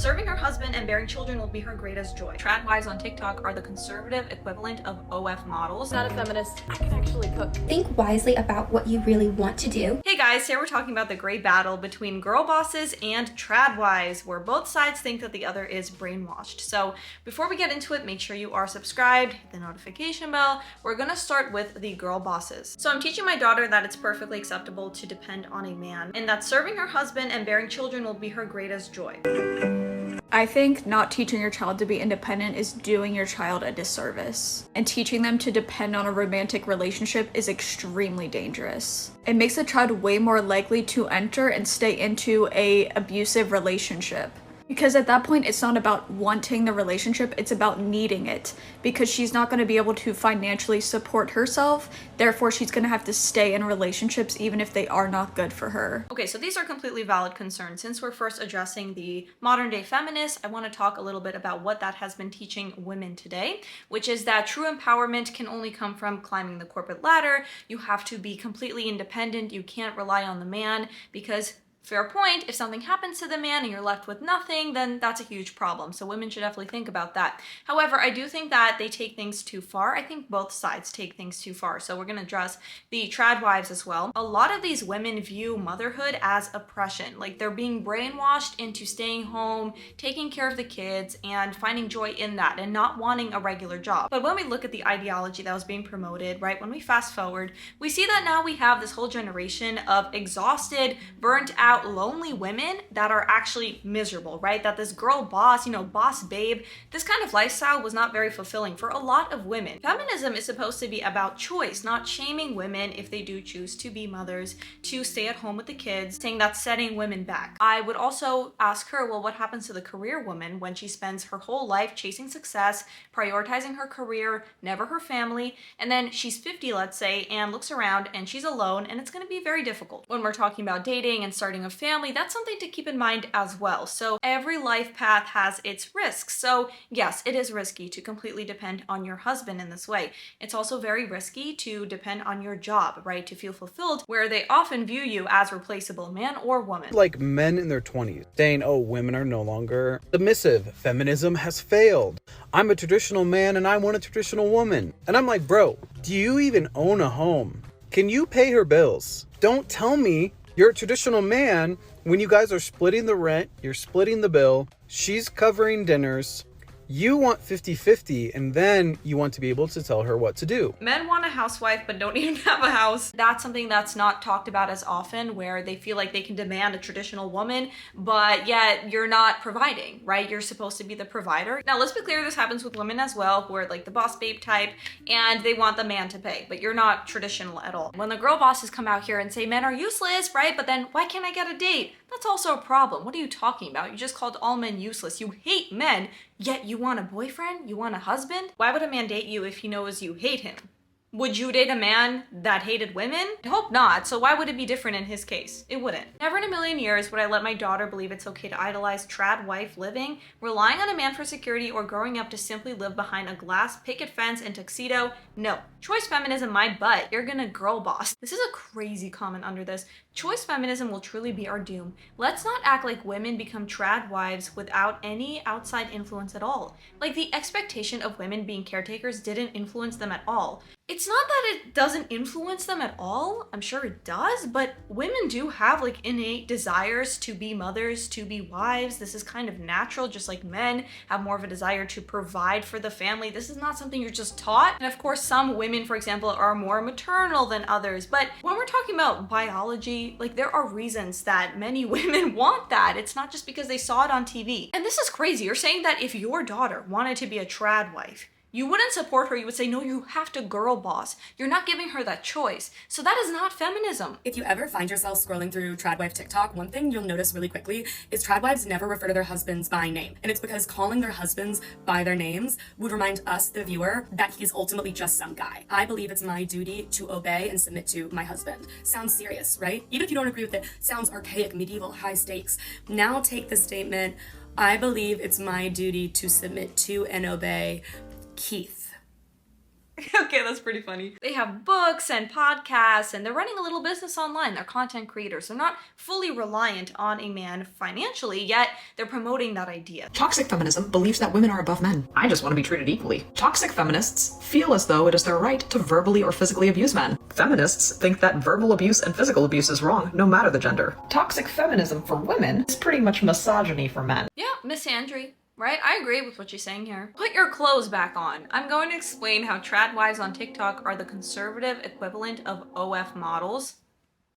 serving her husband and bearing children will be her greatest joy. Trad wives on TikTok are the conservative equivalent of OF models. Not a feminist. I can actually cook. Think wisely about what you really want to do. Hey guys, here we're talking about the great battle between girl bosses and trad wives, where both sides think that the other is brainwashed. So before we get into it, make sure you are subscribed, hit the notification bell. We're gonna start with the girl bosses. So I'm teaching my daughter that it's perfectly acceptable to depend on a man, and that serving her husband and bearing children will be her greatest joy. I think not teaching your child to be independent is doing your child a disservice. And teaching them to depend on a romantic relationship is extremely dangerous. It makes a child way more likely to enter and stay into an abusive relationship. Because at that point, it's not about wanting the relationship, it's about needing it. Because she's not going to be able to financially support herself, therefore she's going to have to stay in relationships even if they are not good for her. Okay, so these are completely valid concerns. Since we're first addressing the modern day feminists, I want to talk a little bit about what that has been teaching women today, which is that true empowerment can only come from climbing the corporate ladder. You have to be completely independent. You can't rely on the man because, fair point, if something happens to the man and you're left with nothing, then that's a huge problem. So women should definitely think about that. However, I do think that they take things too far. I think both sides take things too far. So we're going to address the trad wives as well. A lot of these women view motherhood as oppression. Like they're being brainwashed into staying home, taking care of the kids, and finding joy in that and not wanting a regular job. But when we look at the ideology that was being promoted, right, when we fast forward, we see that now we have this whole generation of exhausted, burnt out, lonely women that are actually miserable, right? That this girl boss, boss babe, this kind of lifestyle was not very fulfilling for a lot of women. Feminism is supposed to be about choice, not shaming women if they do choose to be mothers, to stay at home with the kids, saying that's setting women back. I would also ask her, well, what happens to the career woman when she spends her whole life chasing success, prioritizing her career, never her family, and then she's 50, let's say, and looks around and she's alone, and it's going to be very difficult. When we're talking about dating and starting a family, that's something to keep in mind as well. So every life path has its risks. So yes, it is risky to completely depend on your husband in this way. It's also very risky to depend on your job, right? To feel fulfilled, where they often view you as replaceable, man or woman. Like men in their 20s saying, oh, women are no longer submissive. Feminism has failed. I'm a traditional man and I want a traditional woman. And I'm like, bro, do you even own a home? Can you pay her bills? Don't tell me you're a traditional man when you guys are splitting the rent, you're splitting the bill, she's covering dinners, you want 50-50, and then you want to be able to tell her what to do. Men want a housewife but don't even have a house. That's something that's not talked about as often, where they feel like they can demand a traditional woman, but yet you're not providing, right? You're supposed to be the provider. Now, let's be clear, this happens with women as well, who are like the boss babe type, and they want the man to pay, but you're not traditional at all. When the girl bosses come out here and say men are useless, right? But then why can't I get a date? That's also a problem. What are you talking about? You just called all men useless. You hate men, yet you want a boyfriend? You want a husband? Why would a man date you if he knows you hate him? Would you date a man that hated women? I hope not, so why would it be different in his case? It wouldn't. Never in a million years would I let my daughter believe it's okay to idolize trad wife living, relying on a man for security, or growing up to simply live behind a glass picket fence and tuxedo. No. Choice feminism, my butt. You're gonna girl boss. This is a crazy comment under this. Choice feminism will truly be our doom. Let's not act like women become trad wives without any outside influence at all. Like the expectation of women being caretakers didn't influence them at all. It's not that it doesn't influence them at all. I'm sure it does, but women do have like innate desires to be mothers, to be wives. This is kind of natural, just like men have more of a desire to provide for the family. This is not something you're just taught. And of course, some women, for example, are more maternal than others. But when we're talking about biology, like there are reasons that many women want that. It's not just because they saw it on TV. And this is crazy. You're saying that if your daughter wanted to be a trad wife, you wouldn't support her. You would say, no, you have to girl boss. You're not giving her that choice. So that is not feminism. If you ever find yourself scrolling through tradwife TikTok, one thing you'll notice really quickly is tradwives never refer to their husbands by name. And it's because calling their husbands by their names would remind us, the viewer, that he's ultimately just some guy. I believe it's my duty to obey and submit to my husband. Sounds serious, right? Even if you don't agree with it, sounds archaic, medieval, high stakes. Now take the statement, I believe it's my duty to submit to and obey Keith. Okay, that's pretty funny. They have books and podcasts, and they're running a little business online. They're content creators. They're not fully reliant on a man financially, yet they're promoting that idea. Toxic feminism believes that women are above men. I just want to be treated equally. Toxic feminists feel as though it is their right to verbally or physically abuse men. Feminists think that verbal abuse and physical abuse is wrong, no matter the gender. Toxic feminism for women is pretty much misogyny for men. Yeah, misandry. Right? I agree with what you're saying here. Put your clothes back on. I'm going to explain how trad wives on TikTok are the conservative equivalent of OF models.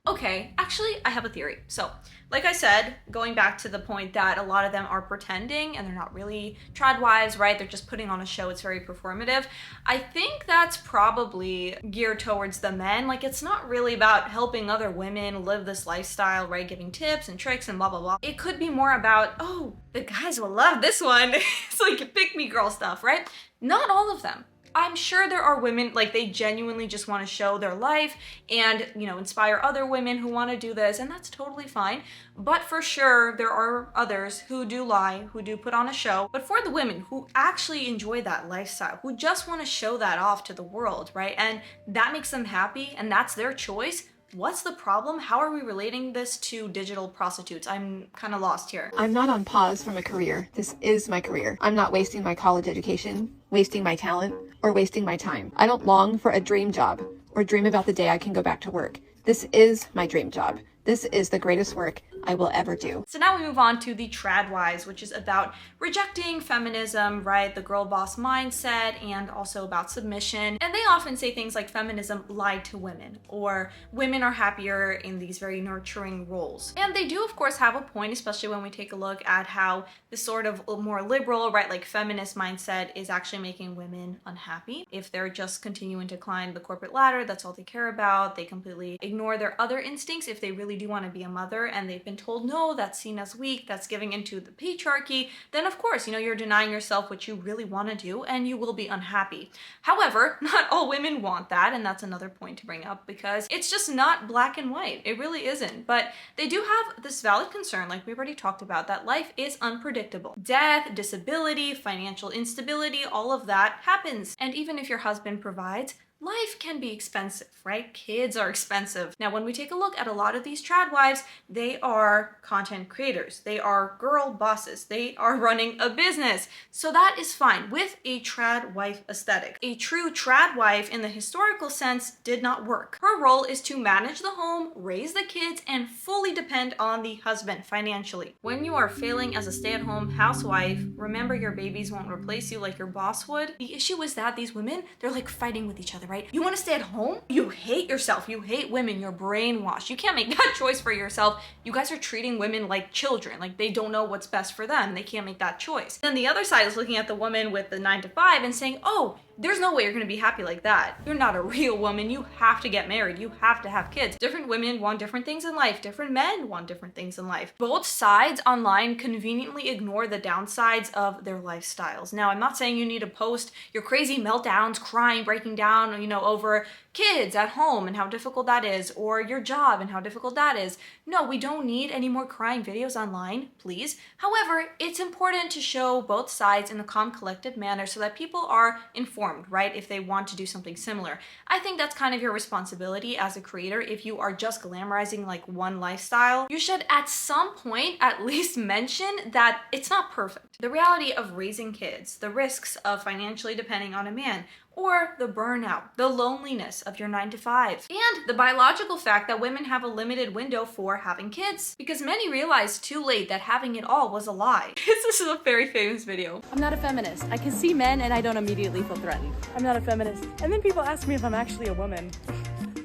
Okay, actually, I have a theory. So, like I said, going back to the point that a lot of them are pretending and they're not really trad wives, right? They're just putting on a show. It's very performative. I think that's probably geared towards the men. Like, it's not really about helping other women live this lifestyle, right? Giving tips and tricks and blah, blah, blah. It could be more about, oh, the guys will love this one. It's like pick me girl stuff, right? Not all of them. I'm sure there are women, like, they genuinely just want to show their life and, you know, inspire other women who want to do this, and that's totally fine. But for sure, there are others who do lie, who do put on a show. But for the women who actually enjoy that lifestyle, who just want to show that off to the world, right? And that makes them happy, and that's their choice. What's the problem? How are we relating this to digital prostitutes? I'm kind of lost here. I'm not on pause from a career. This is my career. I'm not wasting my college education, wasting my talent, or wasting my time. I don't long for a dream job or dream about the day I can go back to work. This is my dream job. This is the greatest work I will ever do. So now we move on to the trad wives, which is about rejecting feminism, right? The girl boss mindset, and also about submission. And they often say things like feminism lied to women, or women are happier in these very nurturing roles. And they do, of course, have a point, especially when we take a look at how this sort of more liberal, right, like feminist mindset is actually making women unhappy. If they're just continuing to climb the corporate ladder, that's all they care about. They completely ignore their other instincts if they really do want to be a mother, and they've been told no, that's seen as weak, that's giving into the patriarchy, then of course, you know, you're denying yourself what you really want to do and you will be unhappy. However, not all women want that, and that's another point to bring up because it's just not black and white. It really isn't. But they do have this valid concern, like we already talked about, that life is unpredictable. Death, disability, financial instability, all of that happens. And even if your husband provides, life can be expensive, right? Kids are expensive. Now, when we take a look at a lot of these trad wives, they are content creators. They are girl bosses. They are running a business. So that is fine with a trad wife aesthetic. A true trad wife in the historical sense did not work. Her role is to manage the home, raise the kids, and fully depend on the husband financially. When you are failing as a stay-at-home housewife, remember your babies won't replace you like your boss would. The issue is that these women, they're like fighting with each other, right? You want to stay at home? You hate yourself. You hate women. You're brainwashed. You can't make that choice for yourself. You guys are treating women like children. Like they don't know what's best for them. They can't make that choice. Then the other side is looking at the woman with the 9 to 5 and saying, oh, there's no way you're going to be happy like that. You're not a real woman. You have to get married. You have to have kids. Different women want different things in life. Different men want different things in life. Both sides online conveniently ignore the downsides of their lifestyles. Now, I'm not saying you need to post your crazy meltdowns, crying, breaking down, you know, over kids at home and how difficult that is, or your job and how difficult that is. No, we don't need any more crying videos online, please. However, it's important to show both sides in a calm, collected manner so that people are informed, right, if they want to do something similar. I think that's kind of your responsibility as a creator. If you are just glamorizing like one lifestyle, you should at some point at least mention that it's not perfect. The reality of raising kids, the risks of financially depending on a man, or the burnout, the loneliness of your 9 to 5, and the biological fact that women have a limited window for having kids, because many realized too late that having it all was a lie. This is a very famous video. I'm not a feminist. I can see men and I don't immediately feel threatened. I'm not a feminist. And then people ask me if I'm actually a woman.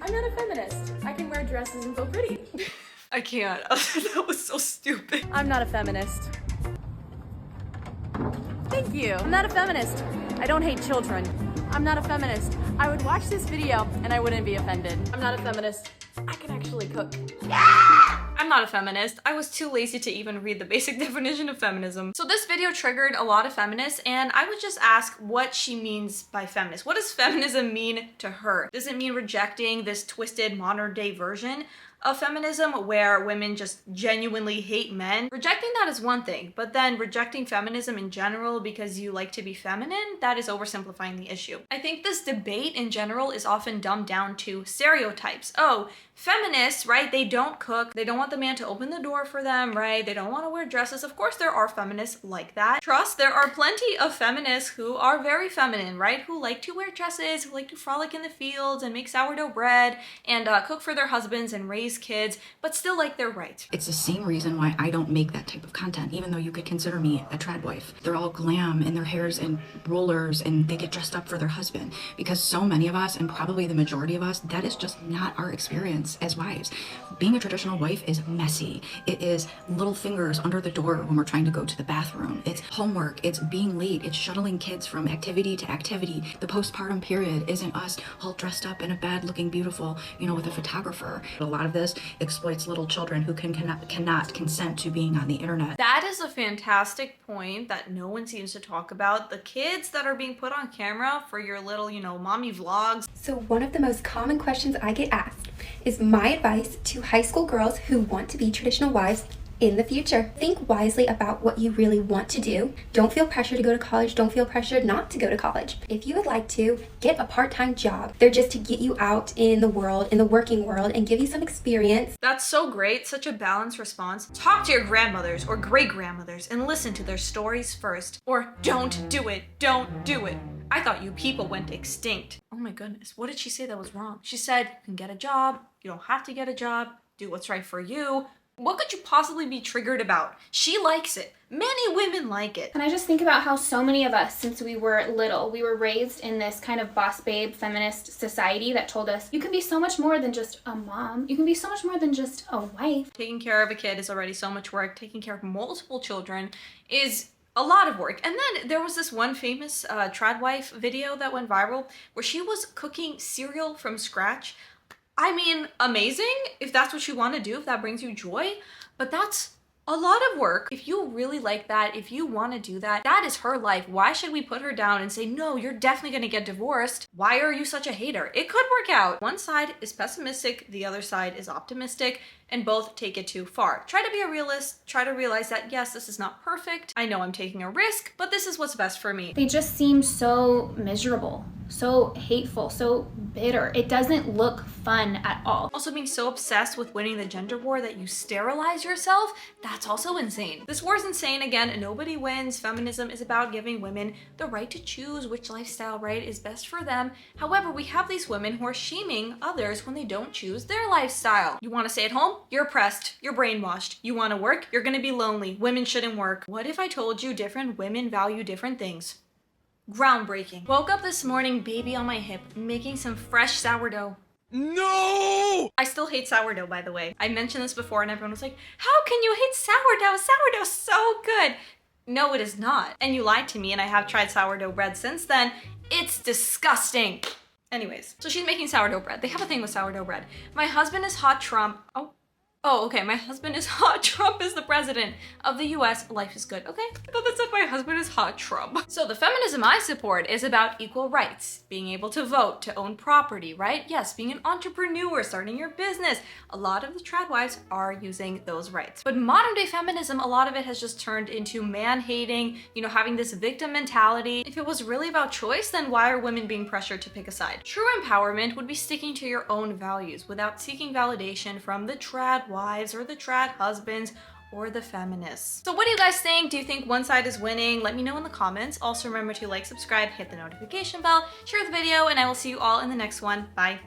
I'm not a feminist. I can wear dresses and feel pretty. I can't. That was so stupid. I'm not a feminist. Thank you. I'm not a feminist. I don't hate children. I'm not a feminist. I would watch this video and I wouldn't be offended. I'm not a feminist. I can actually cook. I'm not a feminist. I was too lazy to even read the basic definition of feminism. So this video triggered a lot of feminists, and I would just ask what she means by feminist. What does feminism mean to her? Does it mean rejecting this twisted modern day version? of feminism where women just genuinely hate men. Rejecting that is one thing, but then rejecting feminism in general because you like to be feminine, that is oversimplifying the issue. I think this debate in general is often dumbed down to stereotypes. Oh, feminists, right? They don't cook. They don't want the man to open the door for them, right? They don't want to wear dresses. Of course, there are feminists like that. Trust, there are plenty of feminists who are very feminine, right? Who like to wear dresses, who like to frolic in the fields and make sourdough bread and cook for their husbands and raise kids, but still like their rights. It's the same reason why I don't make that type of content, even though you could consider me a trad wife. They're all glam in their hairs and rollers and they get dressed up for their husband, because so many of us, and probably the majority of us, that is just not our experience as wives. Being a traditional wife is messy. It is little fingers under the door when we're trying to go to the bathroom. It's homework, it's being late, it's shuttling kids from activity to activity. The postpartum period isn't us all dressed up in a bed looking beautiful, with a photographer. A lot of this exploits little children who cannot consent to being on the internet. That is a fantastic point that no one seems to talk about. The kids that are being put on camera for your little, mommy vlogs. So one of the most common questions I get asked is my advice to high school girls who want to be traditional wives in the future. Think wisely about what you really want to do. Don't feel pressure to go to college. Don't feel pressured not to go to college. If you would like to, get a part-time job. They're just to get you out in the world, in the working world, and give you some experience. That's so great, such a balanced response. Talk to your grandmothers or great-grandmothers and listen to their stories first. Or don't do it, don't do it. I thought you people went extinct. Oh my goodness, what did she say that was wrong? She said, you can get a job, you don't have to get a job, do what's right for you. What could you possibly be triggered about? She likes it. Many women like it. And I just think about how so many of us, since we were little, we were raised in this kind of boss babe feminist society that told us you can be so much more than just a mom. You can be so much more than just a wife. Taking care of a kid is already so much work. Taking care of multiple children is a lot of work. And then there was this one famous trad wife video that went viral where she was cooking cereal from scratch. I mean, amazing if that's what you want to do, if that brings you joy, but that's a lot of work. If you really like that, if you want to do that, that is her life. Why should we put her down and say, no, you're definitely going to get divorced? Why are you such a hater? It could work out. One side is pessimistic, the other side is optimistic, and both take it too far. Try to be a realist, try to realize that, yes, this is not perfect. I know I'm taking a risk, but this is what's best for me. They just seem so miserable, so hateful, so bitter. It doesn't look fun at all. Also, being so obsessed with winning the gender war that you sterilize yourself, that's also insane. This war is insane. Again, nobody wins. Feminism is about giving women the right to choose which lifestyle, right, is best for them. However, we have these women who are shaming others when they don't choose their lifestyle. You want to stay at home? You're oppressed. You're brainwashed. You want to work? You're gonna be lonely. Women shouldn't work. What if I told you different women value different things? Groundbreaking. Woke up this morning, baby on my hip, making some fresh sourdough. No! I still hate sourdough, by the way. I mentioned this before and everyone was like, how can you hate sourdough? Sourdough's so good. No, it is not. And you lied to me, and I have tried sourdough bread since then. It's disgusting. Anyways, so she's making sourdough bread. They have a thing with sourdough bread. My husband is hot Trump. Oh, okay, my husband is hot. Trump is the president of the US. Life is good. Okay, I thought that said my husband is hot Trump. So the feminism I support is about equal rights, being able to vote, to own property, right? Yes, being an entrepreneur, starting your business. A lot of the trad wives are using those rights. But modern day feminism, a lot of it has just turned into man-hating, having this victim mentality. If it was really about choice, then why are women being pressured to pick a side? True empowerment would be sticking to your own values without seeking validation from the trad wives or the trad husbands or the feminists. So what do you guys think? Do you think one side is winning? Let me know in the comments. Also remember to like, subscribe, hit the notification bell, share the video, and I will see you all in the next one. Bye.